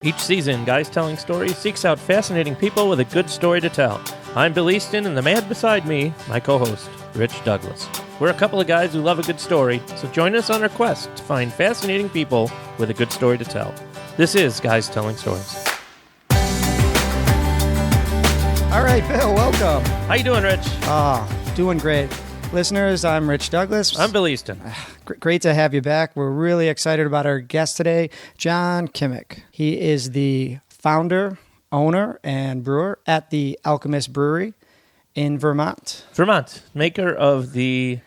Each season, Guys Telling Stories seeks out fascinating people with a good story to tell. I'm Bill Easton, and the man beside me, my co-host, Rich Douglas. We're a couple of guys who love a good story, so join us on our quest to find fascinating people with a good story to tell. This is Guys Telling Stories. All right, Bill, welcome. How you doing, Rich? Doing great. Listeners, I'm Rich Douglas. I'm Bill Easton. Great to have you back. We're really excited about our guest today, John Kimmich. He is the founder, owner, and brewer at the Alchemist Brewery in Vermont. Vermont, maker of the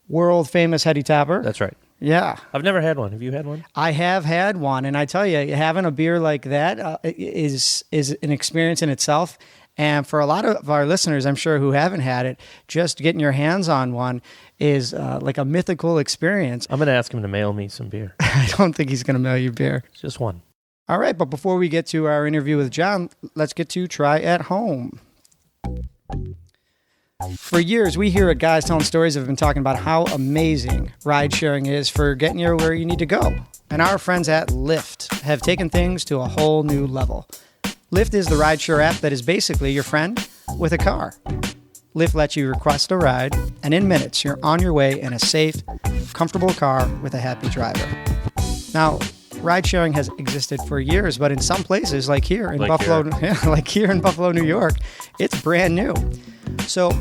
world famous Heady Topper. That's right. Yeah. I've never had one. Have you had one? I have had one, and I tell you, having a beer like that is an experience in itself. And for a lot of our listeners, I'm sure, who haven't had it, just getting your hands on one is like a mythical experience. I'm going to ask him to mail me some beer. I don't think he's going to mail you beer. Just one. All right, but before we get to our interview with John, let's get to Try at Home. For years, we here at Guys Telling Stories have been talking about how amazing ride sharing is for getting you where you need to go. And our friends at Lyft have taken things to a whole new level. Lyft is the rideshare app that is basically your friend with a car. Lyft lets you request a ride, and in minutes, you're on your way in a safe, comfortable car with a happy driver. Now, ride-sharing has existed for years, but in some places, like here in Buffalo, New York, it's brand new. So,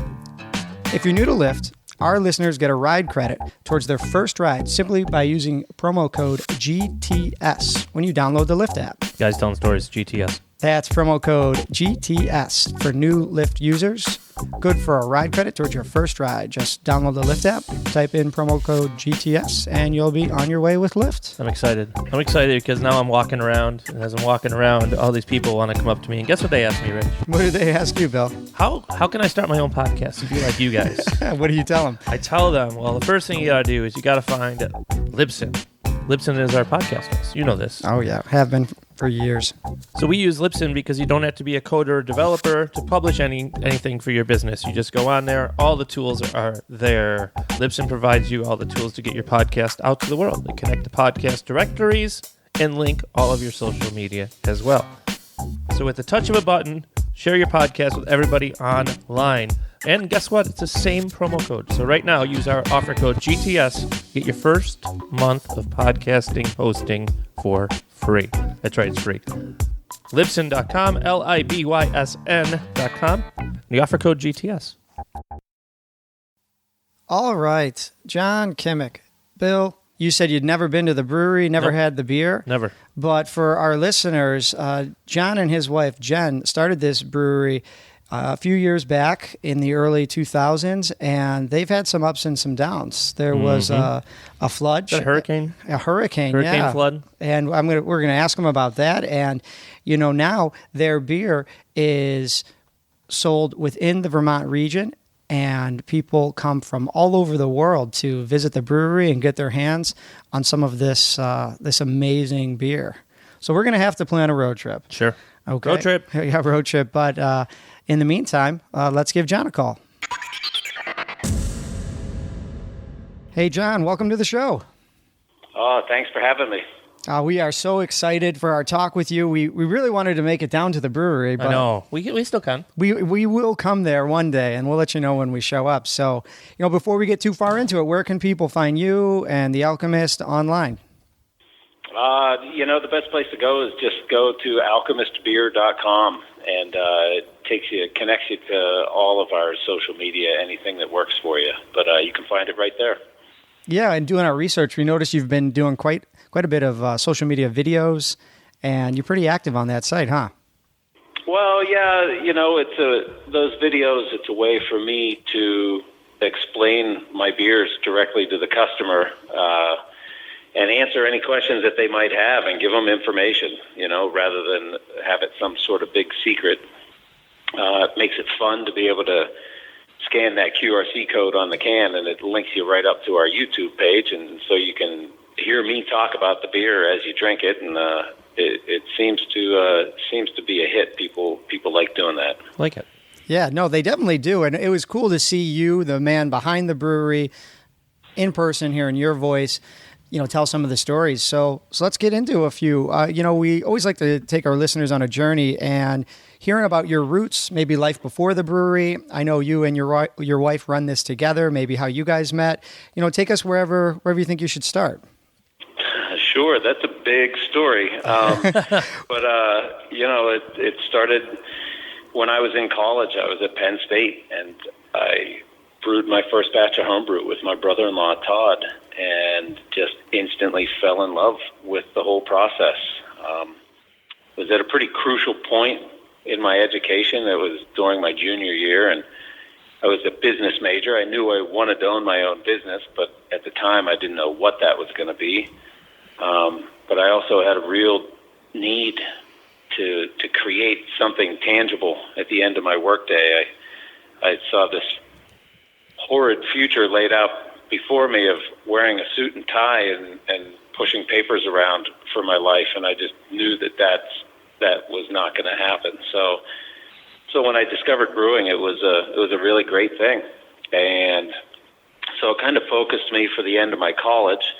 if you're new to Lyft, our listeners get a ride credit towards their first ride simply by using promo code GTS when you download the Lyft app. Guys Telling Stories, GTS. That's promo code GTS for new Lyft users. Good for a ride credit towards your first ride. Just download the Lyft app, type in promo code GTS, and you'll be on your way with Lyft. I'm excited. I'm excited because now I'm walking around, and as I'm walking around, all these people want to come up to me. And guess what they ask me, Rich? What did they ask you, Bill? How can I start my own podcast and be like you guys? What do you tell them? I tell them, well, the first thing you got to do is you got to find Libsyn. Libsyn is our podcast host. You know this. Oh, yeah. Have been for years. So we use Libsyn because you don't have to be a coder or developer to publish anything for your business. You just go on there. All the tools are there. Libsyn provides you all the tools to get your podcast out to the world. They connect to podcast directories and link all of your social media as well. So with the touch of a button, share your podcast with everybody online. And guess what? It's the same promo code. So right now, use our offer code GTS. Get your first month of podcasting hosting for free. That's right, it's free. Libsyn.com, Libysn.com. The offer code GTS. All right. John Kimmich. Bill, you said you'd never been to the brewery, never had the beer. Never. But for our listeners, John and his wife, Jen, started this brewery a few years back in the early 2000s, and they've had some ups and some downs. There was a flood. A hurricane? A hurricane, Hurricane flood. And we're going to ask them about that. And, you know, now their beer is sold within the Vermont region, and people come from all over the world to visit the brewery and get their hands on some of this amazing beer. So we're going to have to plan a road trip. Sure. Okay. Road trip. Yeah, road trip. But in the meantime, let's give John a call. Hey, John, welcome to the show. Oh, thanks for having me. We are so excited for our talk with you. We really wanted to make it down to the brewery, but I know. We still can. We will come there one day, and we'll let you know when we show up. So, you know, before we get too far into it, where can people find you and The Alchemist online? The best place to go is just go to alchemistbeer.com, and it connects you to all of our social media, anything that works for you. But you can find it right there. Yeah, and doing our research, we noticed you've been doing quite a bit of social media videos, and you're pretty active on that site, huh? Well, yeah, those videos, it's a way for me to explain my beers directly to the customer, and answer any questions that they might have and give them information, rather than have it some sort of big secret. It makes it fun to be able to scan that QRC code on the can, and it links you right up to our YouTube page, and so you can hear me talk about the beer as you drink it, and it seems to be a hit. People like doing that. Like it. Yeah, no, they definitely do, and it was cool to see you, the man behind the brewery, in person, hearing your voice. tell some of the stories. So let's get into a few. We always like to take our listeners on a journey and hearing about your roots, maybe life before the brewery. I know you and your wife run this together, maybe how you guys met. Take us wherever you think you should start. Sure, that's a big story. But it started when I was in college. I was at Penn State, and I brewed my first batch of homebrew with my brother-in-law, Todd, and just instantly fell in love with the whole process. It was at a pretty crucial point in my education. It was during my junior year, and I was a business major. I knew I wanted to own my own business, but at the time I didn't know what that was going to be. But I also had a real need to create something tangible at the end of my workday. I saw this horrid future laid out before me of wearing a suit and tie and pushing papers around for my life, and I just knew that was not going to happen. So when I discovered brewing, it was a really great thing, and so it kind of focused me for the end of my college.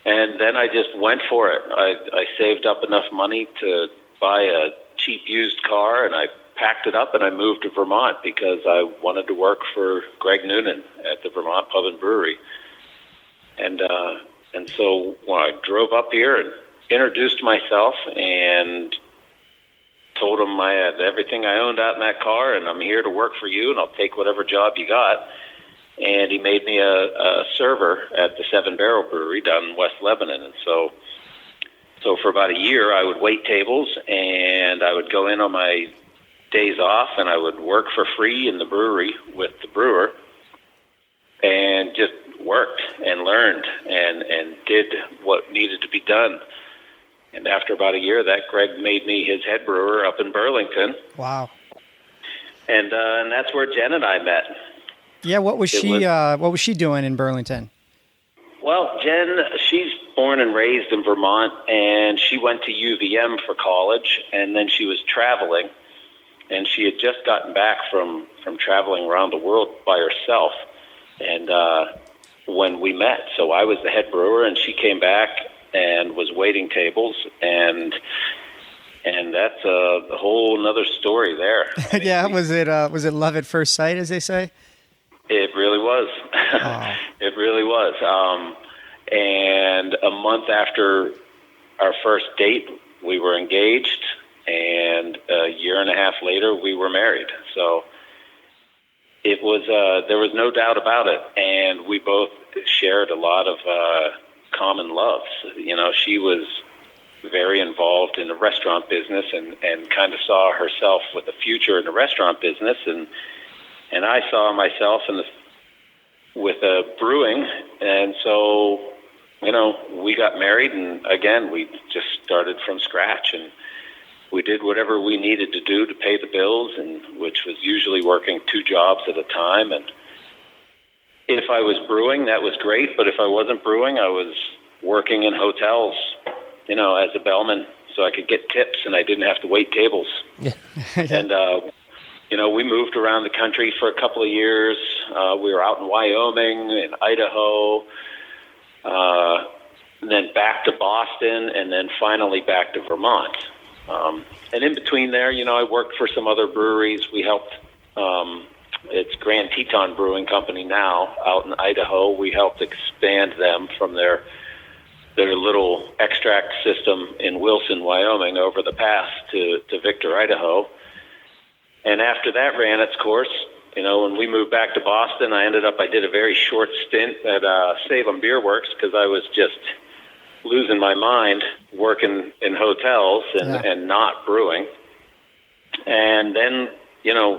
And then I just went for it. I saved up enough money to buy a cheap used car, and I packed it up and I moved to Vermont because I wanted to work for Greg Noonan at the Vermont Pub and Brewery. And so when I drove up here and introduced myself and told him I had everything I owned out in that car, and I'm here to work for you, and I'll take whatever job you got. And he made me a server at the 7 Barrel Brewery down in West Lebanon. And so for about a year, I would wait tables, and I would go in on my days off, and I would work for free in the brewery with the brewer, and just worked and learned and did what needed to be done. And after about a year, that Greg made me his head brewer up in Burlington. Wow. And that's where Jen and I met. Yeah, what was she doing in Burlington? Well, Jen, she's born and raised in Vermont, and she went to UVM for college, and then she was traveling, and she had just gotten back from traveling around the world by herself, and when we met. So I was the head brewer, and she came back and was waiting tables, and that's a whole nother story there. Yeah, was it love at first sight, as they say? It really was. Oh. It really was. And a month after our first date, we were engaged, and a year and a half later, we were married. So it was. There was no doubt about it, and we both shared a lot of common loves. She was very involved in the restaurant business and kind of saw herself with a future in the restaurant business, and I saw myself with brewing, and so, we got married, and again, we just started from scratch, and we did whatever we needed to do to pay the bills, and which was usually working 2 jobs at a time. And if I was brewing, that was great, but if I wasn't brewing, I was working in hotels, as a bellman, so I could get tips, and I didn't have to wait tables. Yeah. And we moved around the country for a couple of years. We were out in Wyoming and Idaho, and then back to Boston, and then finally back to Vermont. And in between there, I worked for some other breweries. We helped, it's Grand Teton Brewing Company now out in Idaho. We helped expand them from their little extract system in Wilson, Wyoming, over the pass to Victor, Idaho. And after that ran its course, when we moved back to Boston, I did a very short stint at Salem Beer Works because I was just losing my mind working in hotels and not brewing. And then,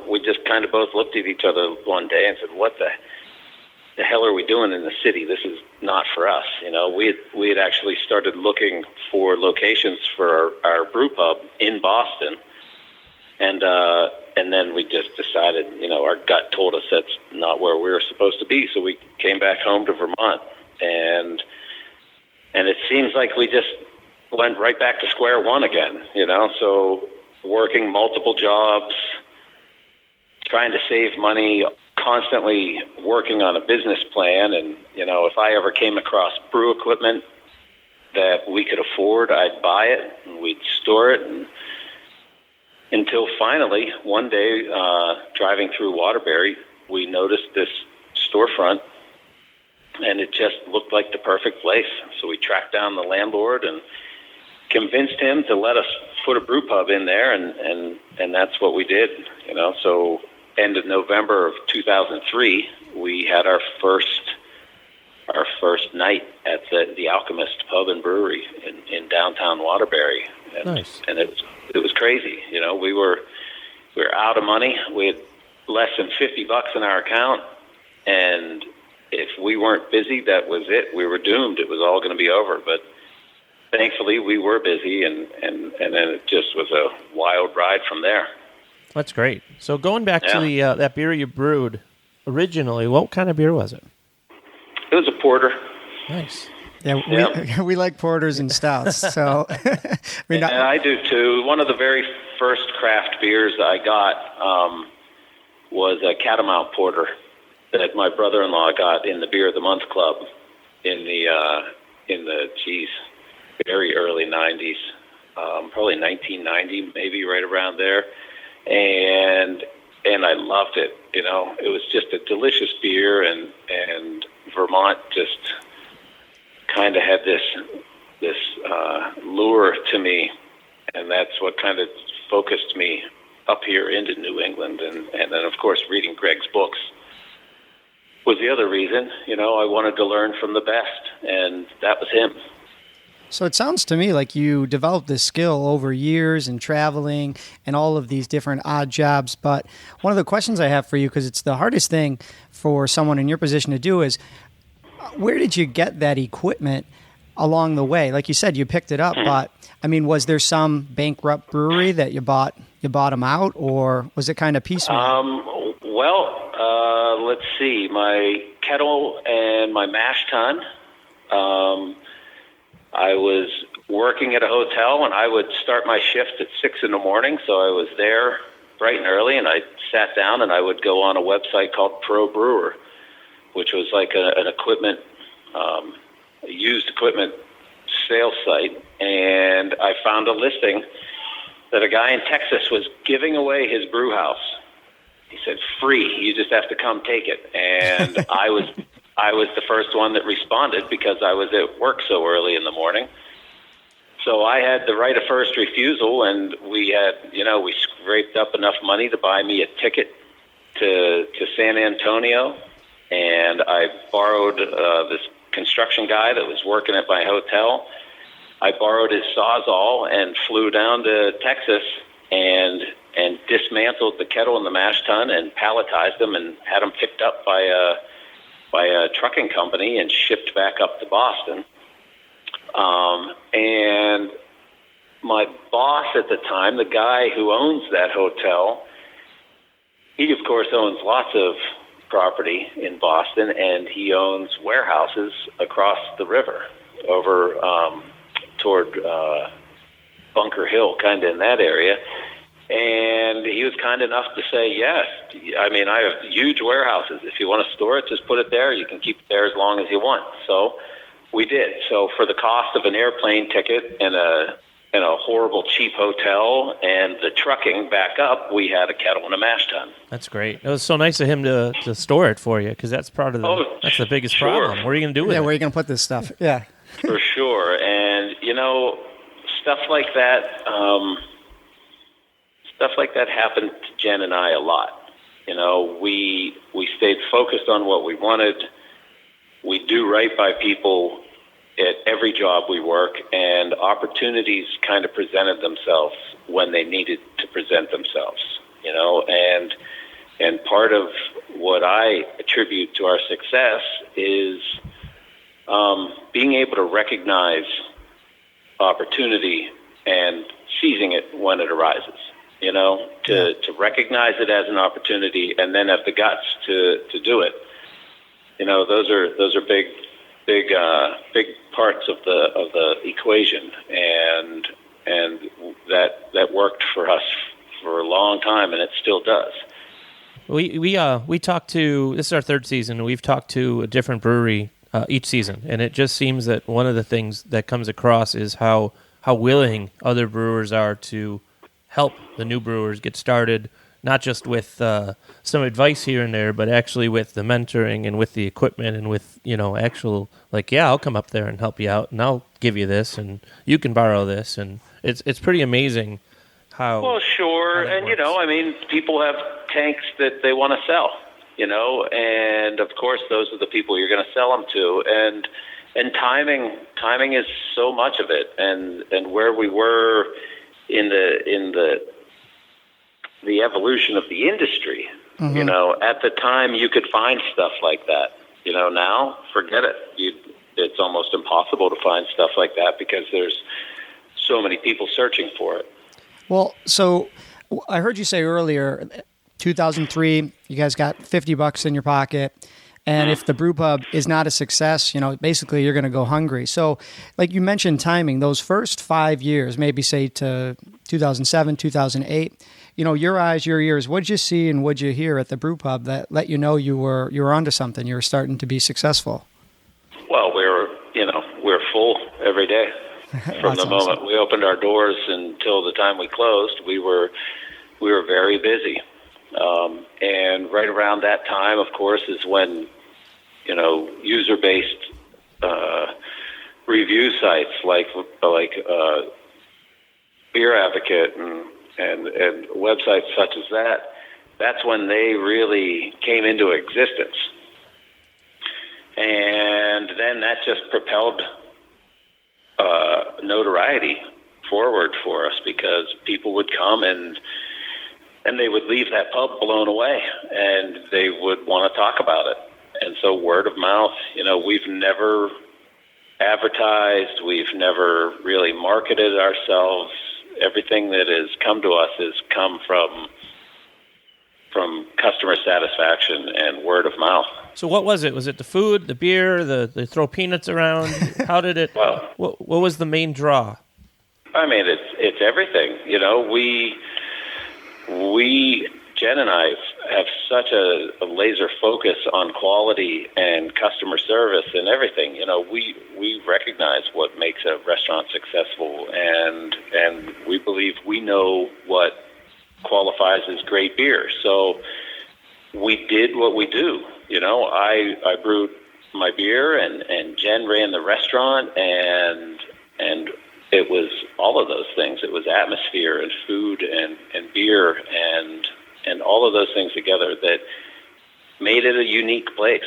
we just kind of both looked at each other one day and said, what the hell are we doing in the city? This is not for us. We had actually started looking for locations for our brew pub in Boston. And then we just decided, our gut told us that's not where we were supposed to be. So we came back home to Vermont, and it seems like we just went right back to square one again, so working multiple jobs, trying to save money, constantly working on a business plan. And, if I ever came across brew equipment, that we could afford, I'd buy it and we'd store it. And until finally, one day, driving through Waterbury, we noticed this storefront, and it just looked like the perfect place. So we tracked down the landlord and convinced him to let us put a brew pub in there, and that's what we did. So end of November of 2003, we had our first night at the Alchemist Pub and Brewery in downtown Waterbury. Nice. And it was crazy. We were out of money. We had less than $50 in our account, and if we weren't busy, that was it. We were doomed. It was all going to be over. But thankfully, we were busy, and then it just was a wild ride from there. That's great. So going back to the that beer you brewed originally, what kind of beer was it? It was a porter. Nice. Yeah, we like porters and stouts. So, and I do too. One of the very first craft beers I got was a Catamount Porter that my brother-in-law got in the Beer of the Month Club in the very early 90s, probably 1990, maybe right around there, and I loved it. It was just a delicious beer, and Vermont just kind of had this lure to me, and that's what kind of focused me up here into New England, and then of course reading Greg's books was the other reason. I wanted to learn from the best, and that was him. So it sounds to me like you developed this skill over years and traveling and all of these different odd jobs. But one of the questions I have for you, because it's the hardest thing for someone in your position to do, is where did you get that equipment along the way? Like you said, you picked it up, but I mean, was there some bankrupt brewery that you bought them out, or was it kind of piecemeal? Let's see. My kettle and my mash tun. I was working at a hotel, and I would start my shift at 6 in the morning, so I was there bright and early, and I sat down, and I would go on a website called Pro Brewer, which was like an equipment, a used equipment sales site, and I found a listing that a guy in Texas was giving away his brew house. He said, free, you just have to come take it. And I was the first one that responded because I was at work so early in the morning. So I had the right of first refusal, and we scraped up enough money to buy me a ticket to San Antonio, and I borrowed this construction guy that was working at my hotel. I borrowed his Sawzall and flew down to Texas and dismantled the kettle and the mash tun and palletized them and had them picked up by a trucking company and shipped back up to Boston. And my boss at the time, the guy who owns that hotel, he of course owns lots of property in Boston, and he owns warehouses across the river over toward Bunker Hill, kind of in that area. And he was kind enough to say, yes, I mean, I have huge warehouses. If you want to store it, just put it there. You can keep it there as long as you want. So we did. So for the cost of an airplane ticket and a horrible cheap hotel and the trucking back up, we had a kettle and a mash tun. That's great. It was so nice of him to store it for you, because that's part of that's the biggest problem. What are you going to do with it? Where are you going to put this stuff? Yeah. For sure. And, stuff like that, happened to Jen and I a lot. We stayed focused on what we wanted. We do right by people at every job we work, and opportunities kind of presented themselves when they needed to present themselves, and part of what I attribute to our success is being able to recognize opportunity and seizing it when it arises, to recognize it as an opportunity and then have the guts to do it. Those are big parts of the equation, and that worked for us for a long time, and it still does. We talked to, this is our third season, and we've talked to a different brewery each season. And it just seems that one of the things that comes across is how willing other brewers are to help the new brewers get started, not just with some advice here and there, but actually with the mentoring and with the equipment and with, actual, I'll come up there and help you out, and I'll give you this, and you can borrow this. And it's pretty amazing how... Well, sure. And, people have tanks that they want to sell, and, of course, those are the people you're going to sell them to. And timing is so much of it. And where we were in the evolution of the industry, at the time you could find stuff like that. Now, forget it. It's almost impossible to find stuff like that because there's so many people searching for it. Well, so I heard you say earlier, 2003, you guys got $50 in your pocket. And if the brew pub is not a success, basically you're going to go hungry. So like you mentioned timing, those first 5 years, maybe say to 2007, 2008, your eyes, your ears, what'd you see and what'd you hear at the brew pub that let you know you were onto something, you were starting to be successul? Well, we were full every day. From the moment awesome. We opened our doors until the time we closed, we were very busy. And right around that time, of course, is when, user-based review sites like Beer Advocate and websites such as that's when they really came into existence. And then that just propelled notoriety forward for us because people would come and they would leave that pub blown away, and they would want to talk about it. And so word of mouth, we've never advertised, we've never really marketed ourselves. Everything that has come to us has come from customer satisfaction and word of mouth. So what was it? Was it the food, the beer, they throw peanuts around? How did it, well, what was the main draw? I mean, it's everything. We, Jen and I, have such a laser focus on quality and customer service and everything. We recognize what makes a restaurant successful, and we believe we know what qualifies as great beer. So we did what we do. I brewed my beer, and Jen ran the restaurant, and it was all of those things. It was atmosphere and food and beer and all of those things together that made it a unique place.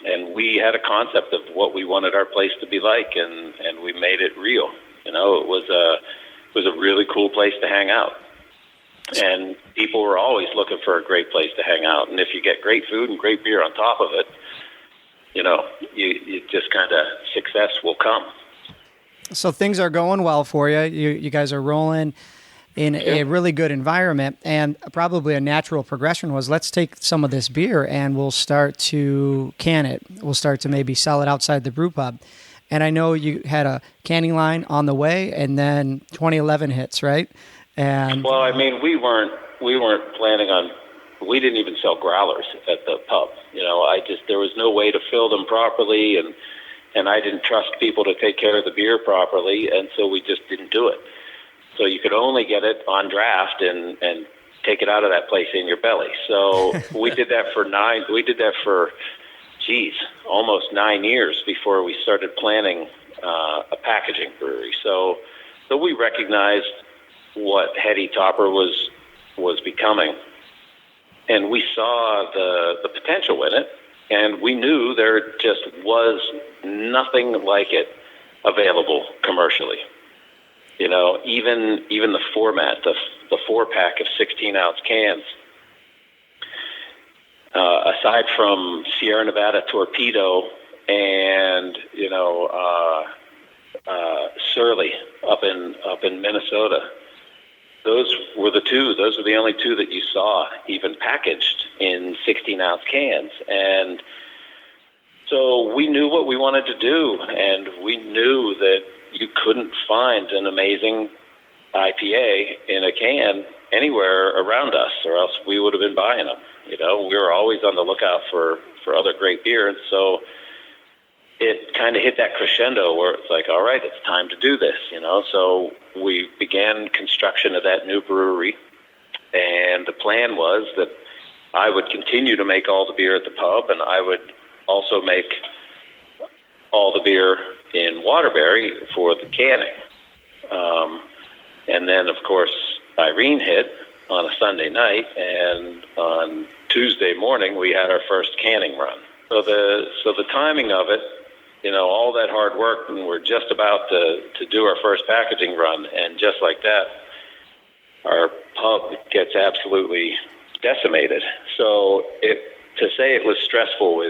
And we had a concept of what we wanted our place to be like, and we made it real. It was a really cool place to hang out. And people were always looking for a great place to hang out. And if you get great food and great beer on top of it, you just kind of, success will come. So things are going well for you. You guys are rolling in a really good environment, and probably a natural progression was, let's take some of this beer and we'll start to can it. We'll start to maybe sell it outside the brew pub. And I know you had a canning line on the way, and then 2011 hits, right? And well, I mean, we weren't planning on. We didn't even sell growlers at the pub. There was no way to fill them properly, and I didn't trust people to take care of the beer properly, and so we just didn't do it. So you could only get it on draft and take it out of that place in your belly. So we did that for almost 9 years before we started planning a packaging brewery. So we recognized what Heady Topper was becoming, and we saw the potential in it, and we knew there just was nothing like it available commercially. Even the format, the 4-pack of 16-ounce cans, aside from Sierra Nevada Torpedo and Surly up in Minnesota, those were the only two that you saw even packaged in 16-ounce cans. And so we knew what we wanted to do, and we knew that you couldn't find an amazing IPA in a can anywhere around us, or else we would have been buying them. We were always on the lookout for other great beer. And so it kind of hit that crescendo where it's like, all right, it's time to do this, So we began construction of that new brewery, and the plan was that I would continue to make all the beer at the pub, and I would also make all the beer in Waterbury for the canning. And then, of course, Irene hit on a Sunday night, and on Tuesday morning we had our first canning run. So the timing of it, all that hard work, and we're just about to do our first packaging run, and just like that, our pub gets absolutely decimated. So to say it was stressful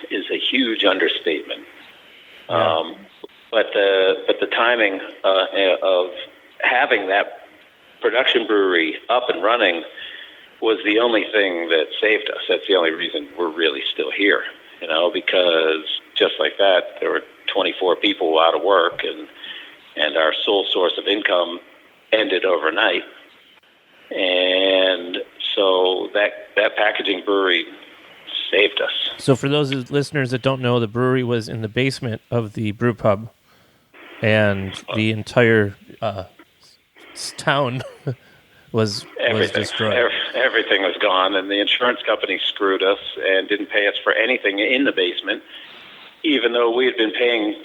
is a huge understatement. Yeah. But the timing of having that production brewery up and running was the only thing that saved us. That's the only reason we're really still here, because just like that, there were 24 people out of work, and our sole source of income ended overnight. And so that packaging brewery saved us. So for those listeners that don't know, the brewery was in the basement of the brew pub, and the entire town was destroyed. Everything was gone, and the insurance company screwed us and didn't pay us for anything in the basement, even though we had been paying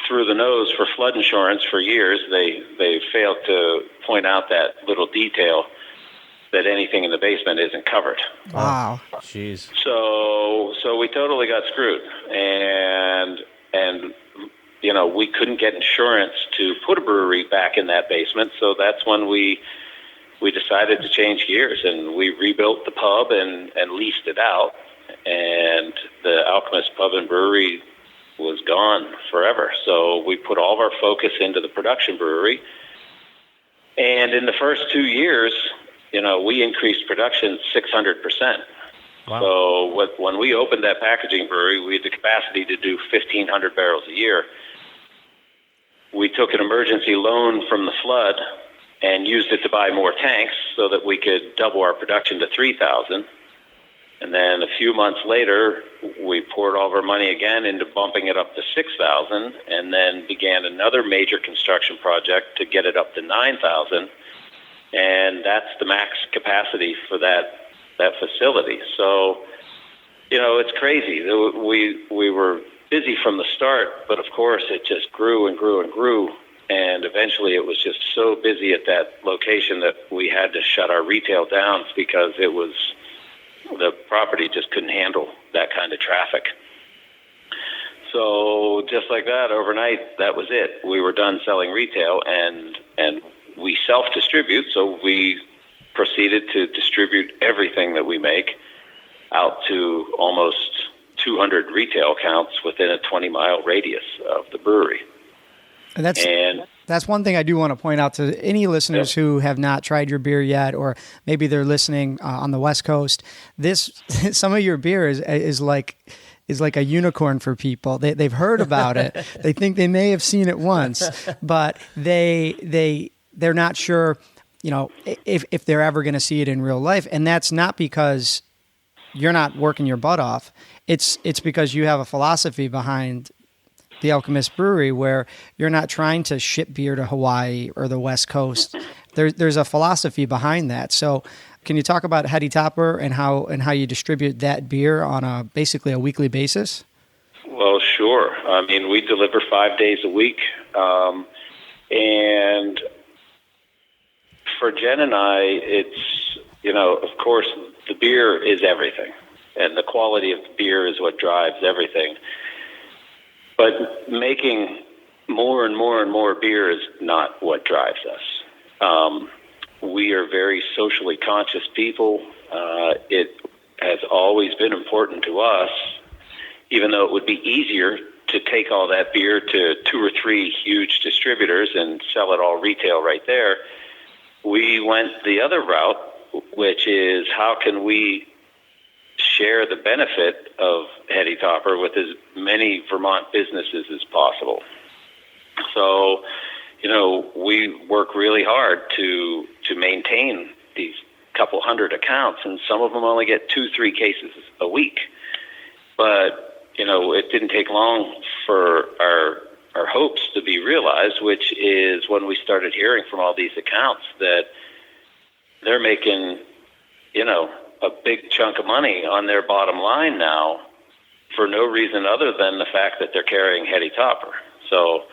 through the nose for flood insurance for years. They failed to point out that little detail that anything in the basement isn't covered. Wow. Jeez. So we totally got screwed, and we couldn't get insurance to put a brewery back in that basement. So that's when we decided to change gears, and we rebuilt the pub and leased it out, and the Alchemist Pub and Brewery was gone forever. So we put all of our focus into the production brewery, and in the first 2 years, we increased production 600%. Wow. So when we opened that packaging brewery, we had the capacity to do 1,500 barrels a year. We took an emergency loan from the flood and used it to buy more tanks so that we could double our production to 3,000. And then a few months later, we poured all of our money again into bumping it up to 6,000, and then began another major construction project to get it up to 9,000. And that's the max capacity for that facility. So, it's crazy. We were busy from the start, but of course it just grew and grew and grew. And eventually it was just so busy at that location that we had to shut our retail down because the property just couldn't handle that kind of traffic. So just like that, overnight, that was it. We were done selling retail, and we self-distribute, so we proceeded to distribute everything that we make out to almost 200 retail accounts within a 20-mile radius of the brewery. And that's one thing I do want to point out to any listeners who have not tried your beer yet, or maybe they're listening on the West Coast. Some of your beer is like a unicorn for people. They've heard about it. They think they may have seen it once, but they're not sure, if they're ever going to see it in real life. And that's not because you're not working your butt off. It's because you have a philosophy behind the Alchemist Brewery where you're not trying to ship beer to Hawaii or the West Coast. There's a philosophy behind that. So can you talk about Heady Topper and how you distribute that beer on basically a weekly basis? Well, sure. I mean, we deliver 5 days a week. And for Jen and I, it's, of course, the beer is everything. And the quality of the beer is what drives everything. But making more and more and more beer is not what drives us. We are very socially conscious people. It has always been important to us, even though it would be easier to take all that beer to 2 or 3 huge distributors and sell it all retail right there. We went the other route, which is how can we share the benefit of Heady Topper with as many Vermont businesses as possible. So, we work really hard to maintain these couple hundred accounts, and some of them only get 2-3 cases a week. But, it didn't take long for our hopes to be realized, which is when we started hearing from all these accounts that they're making, a big chunk of money on their bottom line now for no reason other than the fact that they're carrying Heady Topper. So,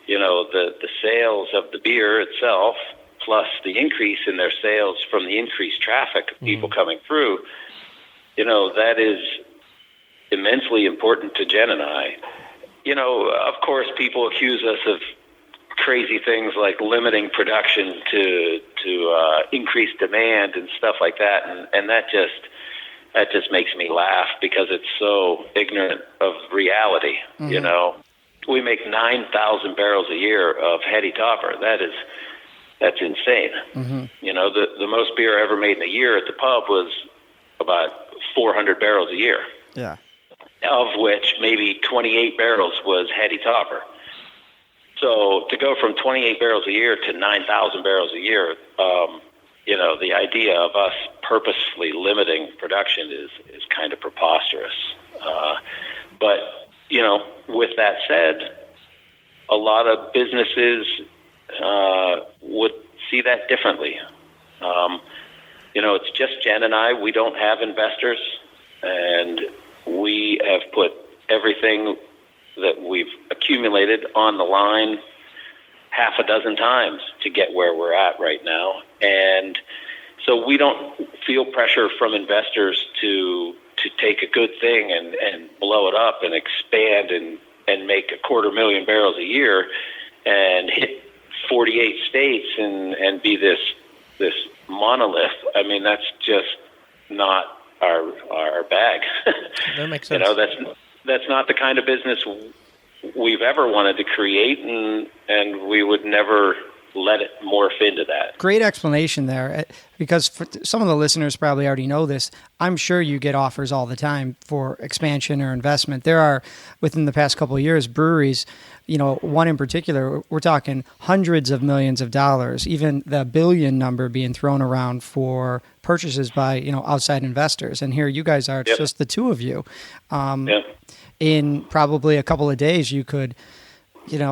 the sales of the beer itself, plus the increase in their sales from the increased traffic of people coming through, that is immensely important to Jen and I. Of course, people accuse us of crazy things like limiting production to increase demand and stuff like that, and that just makes me laugh because it's so ignorant of reality. We make 9,000 barrels a year of Heady Topper. That's insane. The most beer ever made in a year at the pub was about 400 barrels a year. Yeah. Of which maybe 28 barrels was Heady Topper. So to go from 28 barrels a year to 9,000 barrels a year, the idea of us purposefully limiting production is kind of preposterous. But with that said, a lot of businesses would see that differently. It's just Jen and I. We don't have investors, and we have put everything that we've accumulated on the line half a dozen times to get where we're at right now. And so we don't feel pressure from investors to take a good thing and blow it up and expand and make 250,000 barrels a year and hit 48 states and be this monolith. I mean, that's just not our bag. That makes sense. That's not the kind of business we've ever wanted to create, and we would never let it morph into that. Great explanation there, because for some of the listeners probably already know this. I'm sure you get offers all the time for expansion or investment. There are, within the past couple of years, breweries, one in particular, we're talking hundreds of millions of dollars, even the billion number being thrown around for purchases by, outside investors. And here you guys are, it's just the two of you. In probably a couple of days, you could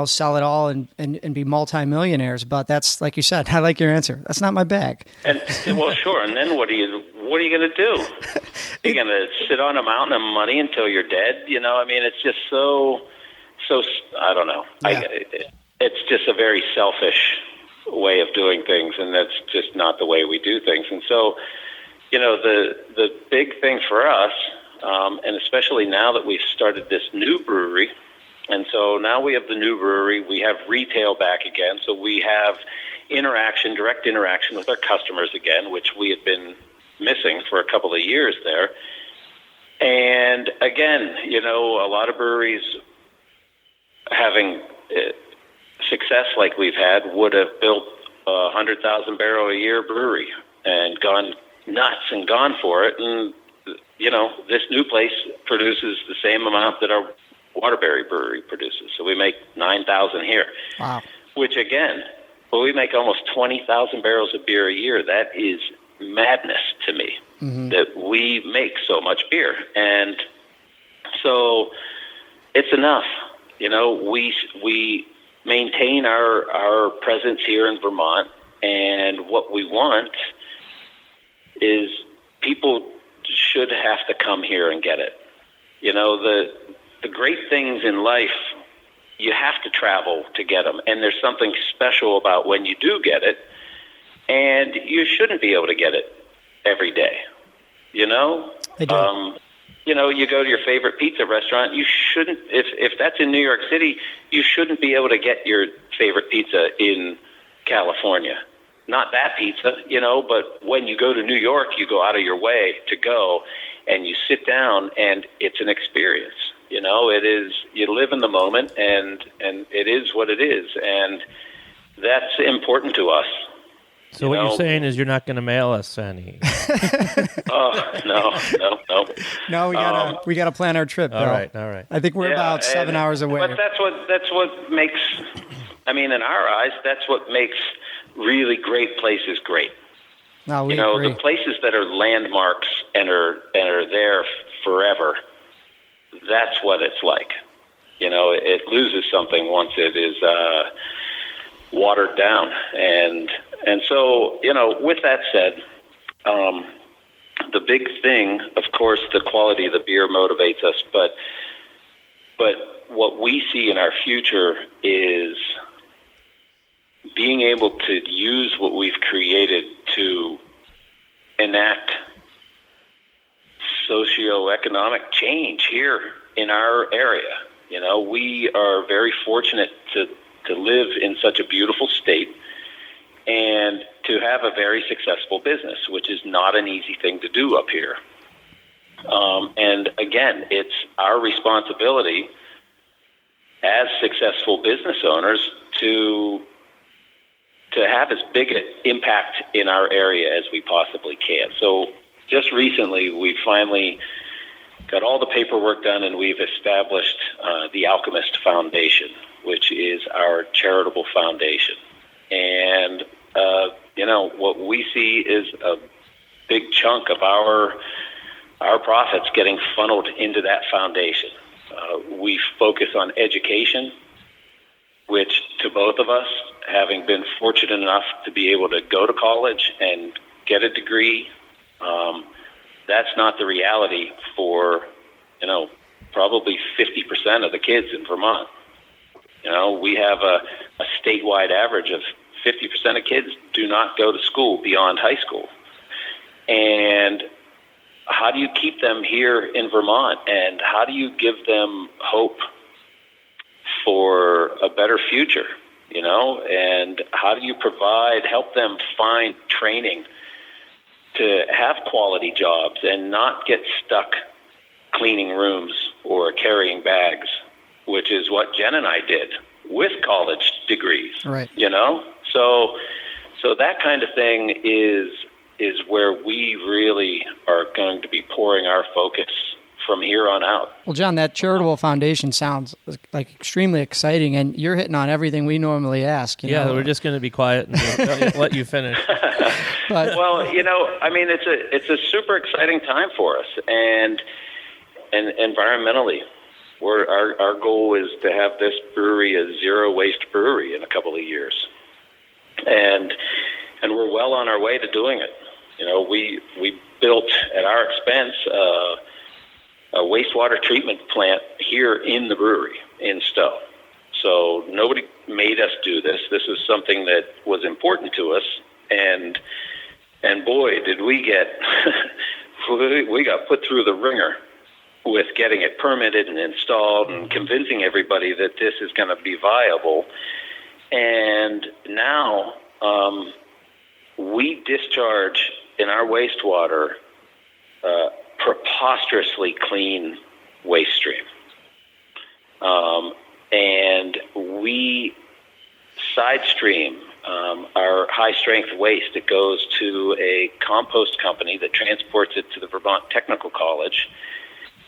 sell it all and be multimillionaires. But that's, like you said, I like your answer. That's not my bag. And well, sure. And then what are you going to do? You're going to sit on a mountain of money until you're dead? It's just so I don't know. Yeah. It's just a very selfish way of doing things, and that's just not the way we do things. And so, the big thing for us, and especially now that we've started this new brewery, and so now we have the new brewery, we have retail back again, so we have direct interaction with our customers again, which we had been missing for a couple of years there. And again, a lot of breweries having success like we've had would have built a 100,000 barrel a year brewery and gone nuts and gone for it. And, this new place produces the same amount that our Waterbury brewery produces. So we make 9,000 here. Wow. Which again, we make almost 20,000 barrels of beer a year. That is madness to me that we make so much beer. And so it's enough. We maintain our presence here in Vermont, and what we want is people should have to come here and get it. The great things in life, you have to travel to get them, and there's something special about when you do get it, and you shouldn't be able to get it every day. I do. You go to your favorite pizza restaurant, you shouldn't, if that's in New York City, you shouldn't be able to get your favorite pizza in California. Not that pizza, but when you go to New York, you go out of your way to go, and you sit down, and it's an experience. It is, you live in the moment, and it is what it is, and that's important to us. So what you're saying is you're not going to mail us any? Oh, no. No, we gotta plan our trip. All right. I think we're about 7 hours away. But that's what makes. In our eyes, that's what makes really great places great. No, we agree. The places that are landmarks and are there forever. that's what it's like. It loses something once it is watered down. And so, with that said, the big thing, of course, the quality of the beer motivates us, but what we see in our future is being able to use what we've created to enact socioeconomic change here in our area. We are very fortunate to live in such a beautiful state and to have a very successful business, which is not an easy thing to do up here. And again, it's our responsibility as successful business owners to have as big an impact in our area as we possibly can. So just recently, we finally got all the paperwork done, and we've established the Alchemist Foundation, which is our charitable foundation. And, what we see is a big chunk of our profits getting funneled into that foundation. We focus on education, which to both of us, having been fortunate enough to be able to go to college and get a degree, that's not the reality for, probably 50% of the kids in Vermont. We have a statewide average of 50% of kids do not go to school beyond high school. And how do you keep them here in Vermont, and how do you give them hope for a better future, and how do you help them find training to have quality jobs and not get stuck cleaning rooms or carrying bags, which is what Jen and I did with college degrees, right? So that kind of thing is where we really are going to be pouring our focus from here on out. Well, John, that charitable foundation sounds like extremely exciting, and you're hitting on everything we normally ask. We're just going to be quiet and let you finish. Well, it's a super exciting time for us, and environmentally, our goal is to have this brewery a zero waste brewery in a couple of years, and we're well on our way to doing it. We built at our expense a wastewater treatment plant here in the brewery in Stowe. So nobody made us do this. This is something that was important to us, and boy, did we get we got put through the ringer with getting it permitted and installed and convincing everybody that this is going to be viable. And now we discharge in our wastewater preposterously clean waste stream. And we side stream our high-strength waste. It goes to a compost company that transports it to the Vermont Technical College,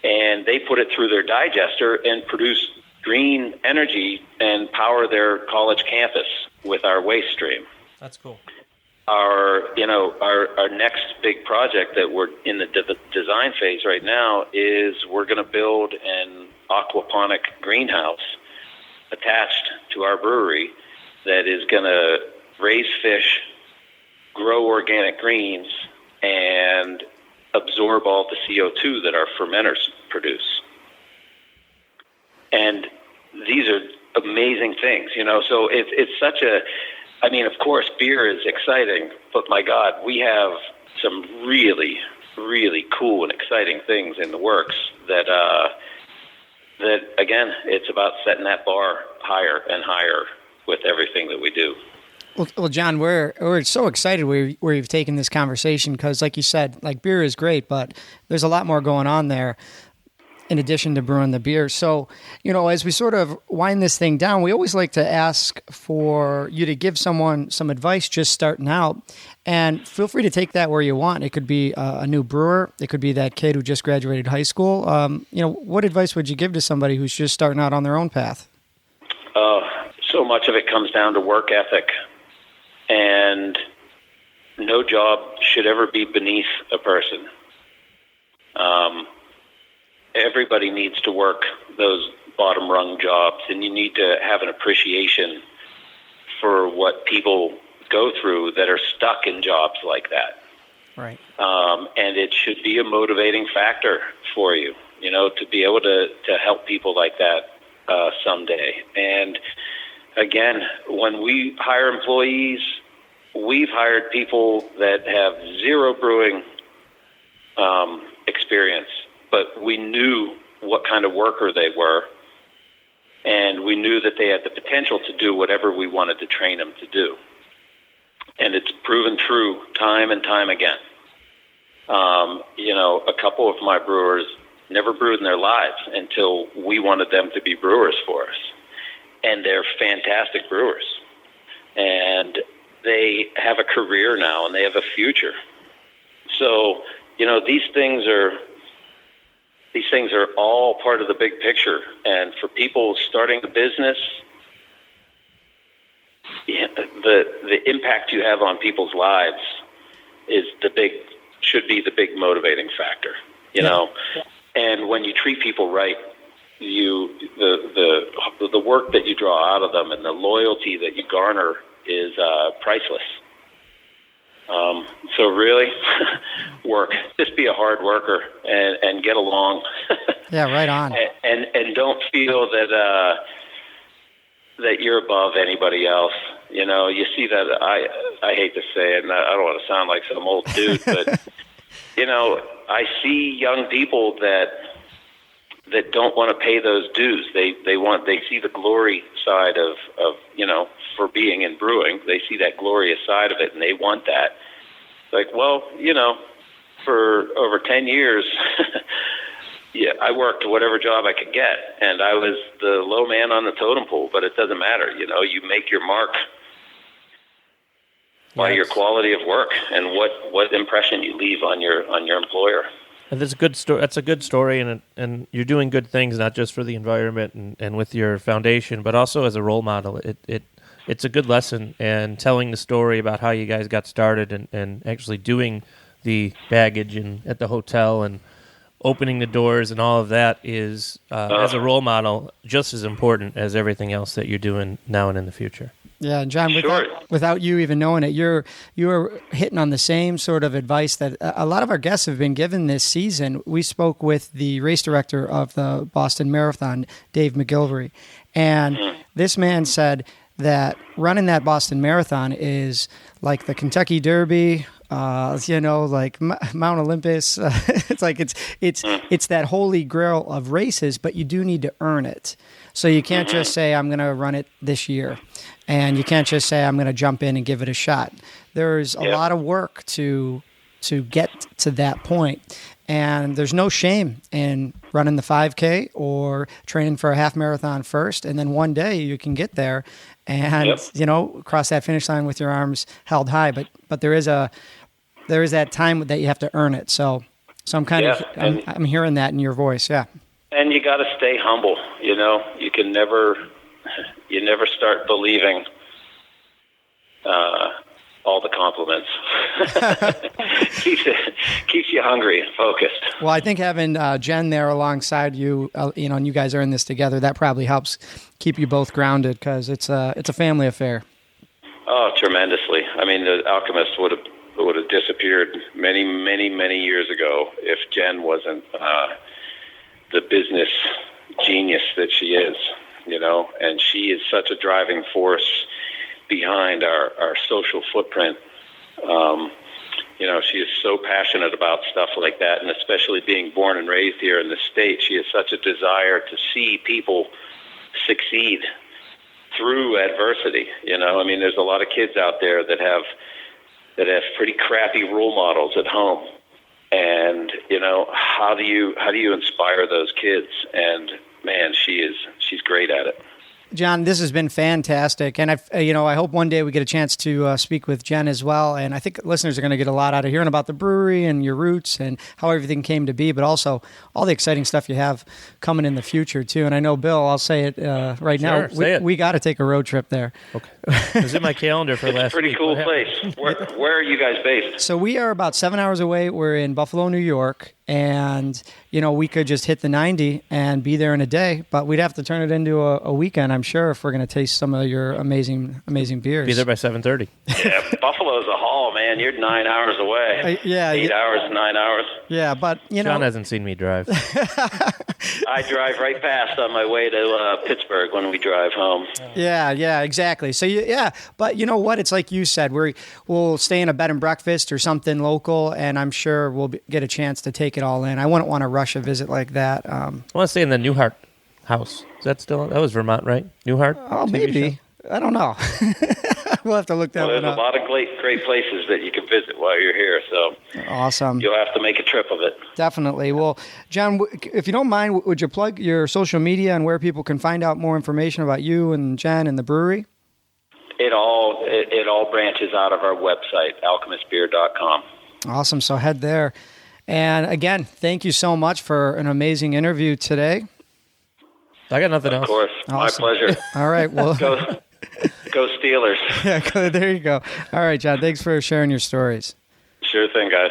and they put it through their digester and produce green energy and power their college campus with our waste stream. That's cool. Our next big project that we're in the design phase right now is we're going to build an aquaponic greenhouse attached to our brewery that is going to raise fish, grow organic greens, and absorb all the CO2 that our fermenters produce. And these are amazing things, so it's such a, of course, beer is exciting, but my God, we have some really, really cool and exciting things in the works that again, it's about setting that bar higher and higher with everything that we do. Well, John, we're so excited where you've taken this conversation because, like you said, beer is great, but there's a lot more going on there in addition to brewing the beer. So, as we sort of wind this thing down, we always like to ask for you to give someone some advice just starting out, and feel free to take that where you want. It could be a new brewer. It could be that kid who just graduated high school. What advice would you give to somebody who's just starting out on their own path? So much of it comes down to work ethic, and no job should ever be beneath a person. everybody needs to work those bottom rung jobs, and you need to have an appreciation for what people go through that are stuck in jobs like that. Right. And it should be a motivating factor for you, to be able to help people like that someday. And again, when we hire employees, we've hired people that have zero brewing experience, but we knew what kind of worker they were, and we knew that they had the potential to do whatever we wanted to train them to do. And it's proven true time and time again. A couple of my brewers never brewed in their lives until we wanted them to be brewers for us. And they're fantastic brewers. And they have a career now, and they have a future. So, these things are all part of the big picture. And for people starting a business, the impact you have on people's lives should be the big motivating factor, And when you treat people right, the work that you draw out of them and the loyalty that you garner is priceless. So really, work. Just be a hard worker and get along. Yeah, right on. And don't feel that you're above anybody else. You see that. I hate to say it, and I don't want to sound like some old dude, but I see young people that don't want to pay those dues. They see the glory side of for being in brewing. They see that glorious side of it, and they want that. Like, well, for over 10 years, yeah, I worked whatever job I could get, and I was the low man on the totem pole. But it doesn't matter. You make your mark by your quality of work and what impression you leave on your employer. And that's a good story. That's a good story, and you're doing good things not just for the environment and with your foundation, but also as a role model. It's a good lesson, and telling the story about how you guys got started and actually doing the baggage at the hotel and opening the doors and all of that is, as a role model, just as important as everything else that you're doing now and in the future. Yeah, John, without you even knowing it, you're hitting on the same sort of advice that a lot of our guests have been given this season. We spoke with the race director of the Boston Marathon, Dave McGilvery, and this man said that running that Boston Marathon is like the Kentucky Derby, like Mount Olympus. It's like it's that holy grail of races, but you do need to earn it. So you can't just say, I'm going to run it this year. And you can't just say, I'm going to jump in and give it a shot. There's a lot of work to get to that point. And there's no shame in running the 5K or training for a half marathon first. And then one day you can get there and, cross that finish line with your arms held high. But there is that time that you have to earn it. So I'm I'm hearing that in your voice. Yeah. And you got to stay humble. You can never start believing all the compliments. keeps you hungry and focused. Well, I think having Jen there alongside you, and you guys are in this together, that probably helps keep you both grounded because it's a family affair. Oh, tremendously. I mean, the Alchemist would have disappeared many, many, many years ago if Jen wasn't the business genius that she is, and she is such a driving force behind our social footprint. She is so passionate about stuff like that, and especially being born and raised here in the state, she has such a desire to see people succeed through adversity. There's a lot of kids out there that have pretty crappy role models at home. And, how do you inspire those kids? And man, she's great at it. John, this has been fantastic, and I hope one day we get a chance to speak with Jen as well. And I think listeners are going to get a lot out of hearing about the brewery and your roots and how everything came to be, but also all the exciting stuff you have coming in the future too. And I know, Bill, I'll say it right now. We got to take a road trip there. Okay, it was in my calendar for last week. It's a pretty cool place. Where are you guys based? So we are about 7 hours away. We're in Buffalo, New York. And, we could just hit the 90 and be there in a day, but we'd have to turn it into a weekend, I'm sure, if we're going to taste some of your amazing beers. Be there by 7:30. Yeah, Buffalo's a haul, man. You're 9 hours away. 8 hours, 9 hours. Yeah, but, John hasn't seen me drive. I drive right past on my way to Pittsburgh when we drive home. Yeah, exactly. So, but you know what? It's like you said, we'll stay in a bed and breakfast or something local, and I'm sure we'll get a chance to take it all in. I wouldn't want to rush a visit like that. I want to stay in the Newhart house. Is that that was Vermont, right? Newhart? Oh, TV maybe. Show? I don't know. We'll have to look that one up. There's a lot of great places that you can visit while you're here, so awesome. You'll have to make a trip of it. Definitely. Well, John, if you don't mind, would you plug your social media and where people can find out more information about you and Jen and the brewery? It all branches out of our website, alchemistbeer.com. Awesome. So head there. And again, thank you so much for an amazing interview today. I got nothing else. Of course. Awesome. My pleasure. All right. Well, Go Steelers. Yeah, there you go. All right, John. Thanks for sharing your stories. Sure thing, guys.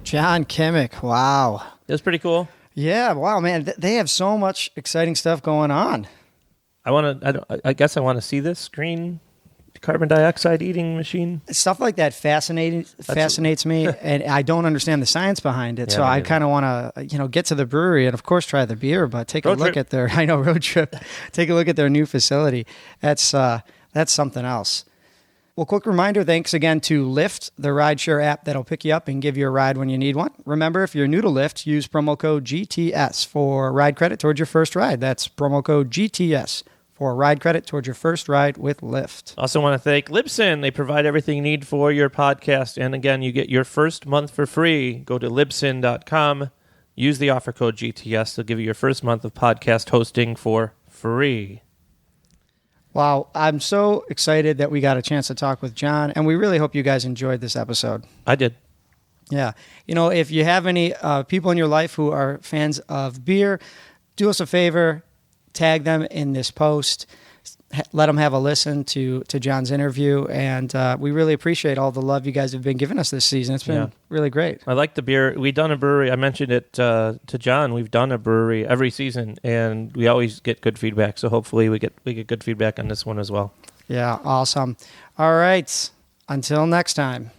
John Kimmich. Wow. It was pretty cool. Yeah. Wow, man. They have so much exciting stuff going on. I guess I want to see this green carbon dioxide eating machine. Stuff like that fascinates me, and I don't understand the science behind it. Yeah, so I kind of want to, get to the brewery and of course try the beer, but take a look at their road trip. Take a look at their new facility. That's something else. Well, quick reminder, thanks again to Lyft, the rideshare app that'll pick you up and give you a ride when you need one. Remember, if you're new to Lyft, use promo code GTS for ride credit towards your first ride. That's promo code GTS for ride credit towards your first ride with Lyft. Also want to thank Libsyn. They provide everything you need for your podcast. And again, you get your first month for free. Go to libsyn.com. Use the offer code GTS. They'll give you your first month of podcast hosting for free. Wow, I'm so excited that we got a chance to talk with John, and we really hope you guys enjoyed this episode. I did. Yeah. If you have any people in your life who are fans of beer, do us a favor, tag them in this post, let them have a listen to John's interview, and we really appreciate all the love you guys have been giving us this season. It's been really great. I like the beer. We've done a brewery. I mentioned it to John. We've done a brewery every season, and we always get good feedback, so hopefully we get good feedback on this one as well. Yeah, awesome. All right, until next time.